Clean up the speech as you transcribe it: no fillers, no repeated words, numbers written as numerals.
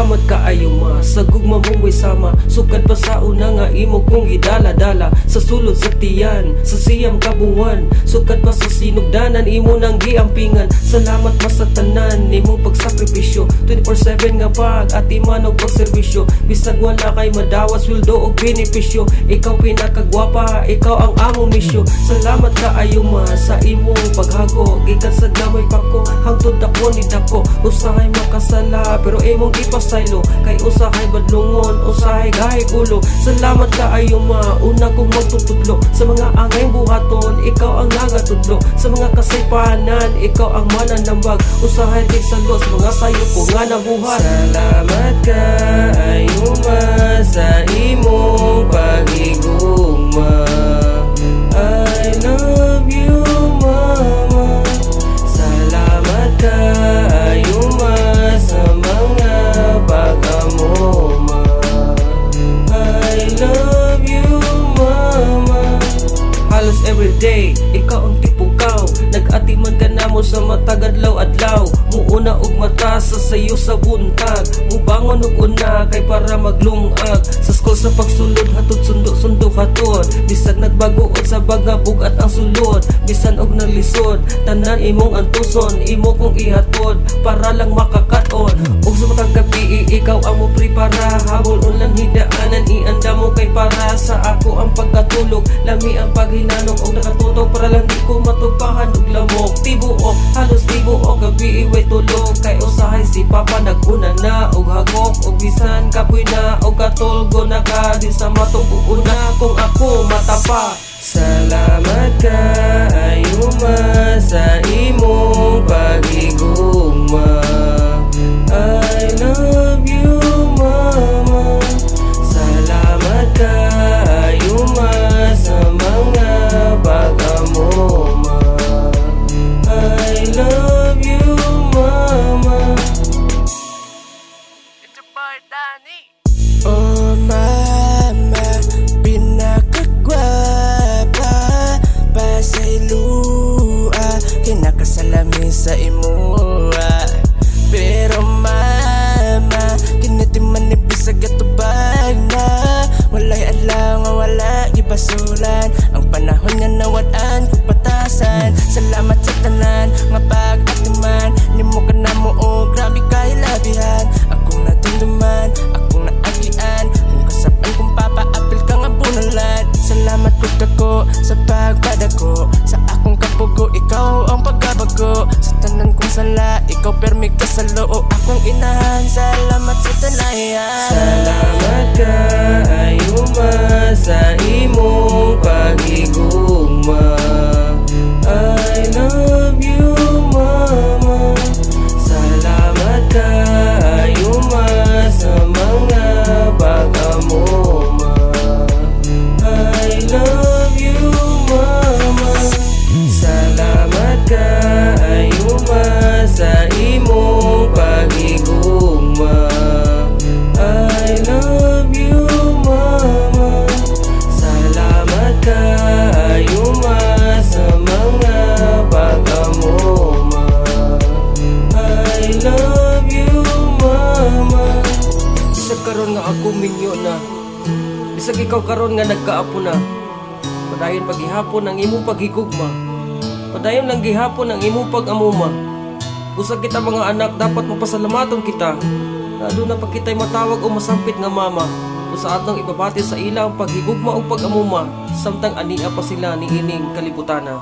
Salamat kaayo ma sa gugma mong way sama. Sukad pa sa una nga imo kong idala-dala. Sa sulod sa tiyan, sa siyam kabuwan. Sukad pa sa sinugdanan, imo nang giampingan. Salamat pa sa tanan, imong pagsakripisyo. 24/7 nga pag ati man og pagserbisyo. Bisag wala kay madawas, sweldo og benepisyo. Ikaw pinakagwapa, ikaw ang among misyo. Salamat kaayo ma sa imong paghago. Gikan sa gamay pa ko, hangtod ako ni dako. Usahay makasala, pero imong ipasaylo. Kay usahay badlungon, usahay gahay ulo. Salamat kaayo ma, una kong magtutudlo. Sa mga angay buhaton, ikaw ang nagatudlo. Sa mga kasaypanan, ikaw ang mananambag. Usahay din sa los, mga sayo ko nga nabuhat. Salamat kaayo ma sa imong pagigugma. I love you mama. Salamat kaayo ma sa mga pag-amuma. I love you mama. Halos everyday, ikaw ang tipukaw. Nag-atiman ka na mo sa matagadlaw-adlaw. Muuna og mata sa sayo sa buntag. Mubangon og una kay para maglungag. Sa school sa pagsulod hatod sundo-sundo hatod. Bisag nagbagood sa bagabog at ang sulod. Bisan og naglisod, tanan imong antuson. Imo kong ihatod para lang makakaton. Og sa matang gabi, ikaw ang mo prepara. Habol ulan hidaanan, ianda mo kay para sa ako ang pagkatulog. Lami ang paghinanong og nakatutok para lang di ko matupahan og lamok. Tibuok, halos tibuok gabi iway tulog. Kay usahay si papa naguna na og hagok. Og bisan kapoy na og katulgo na ka. Di sa matubuo na kung ako matapa. Salamat kaayo ma sa imong pagigugma. I love you mama. Salamat kaayo ma sa mga pag-amuma. I love you mama. It's a boy, Danny. Oh mama, pinakagwapa pa sa ilua. Kinakasalami sa imua. Pero mama, kinatiman ni bisag atubag na. Walay alaw nga wala gipasulan. Ang panahon nga nawad-an kung patasan. Salamat sa tanan nga pag-atiman. Nimo ka na mo o grabe kay labihan. Akong natunduman, akong naagian. Kung kasapan kong papaapil ka nga bunalan. Salamat kung kako sa pagpadako. Sa akong kapugo, ikaw ang pagkabago. Sa tanan kong sala, ikaw permi ka sa loo. Akong inahan, salamat sa tanayan. Salamat kaayo ma sa imong pagigugma. I love you mama. Salamat kaayo ma sa mga pag-amuma. I love you mama. Salamat kaayo ma sa imong pagigugma. I love you mama. Salamat kaayo ma sa mga pag-amuma. I love you mama. Bisag karon nga ako minyo na. Bisag ikaw karon nga nagkaapo na. Padayon paghihapon ang imong paghigugma. Padayon lang gihapon ang imong pag-amuma. Usag kita mga anak, dapat mapasalamaton kita. Aduna pa kita'y matawag o masampit nga mama. Kung sa atong ibabati sa ila ang paghigugma o pag-amuma. Samtang ania pa sila ni ining kalibutana.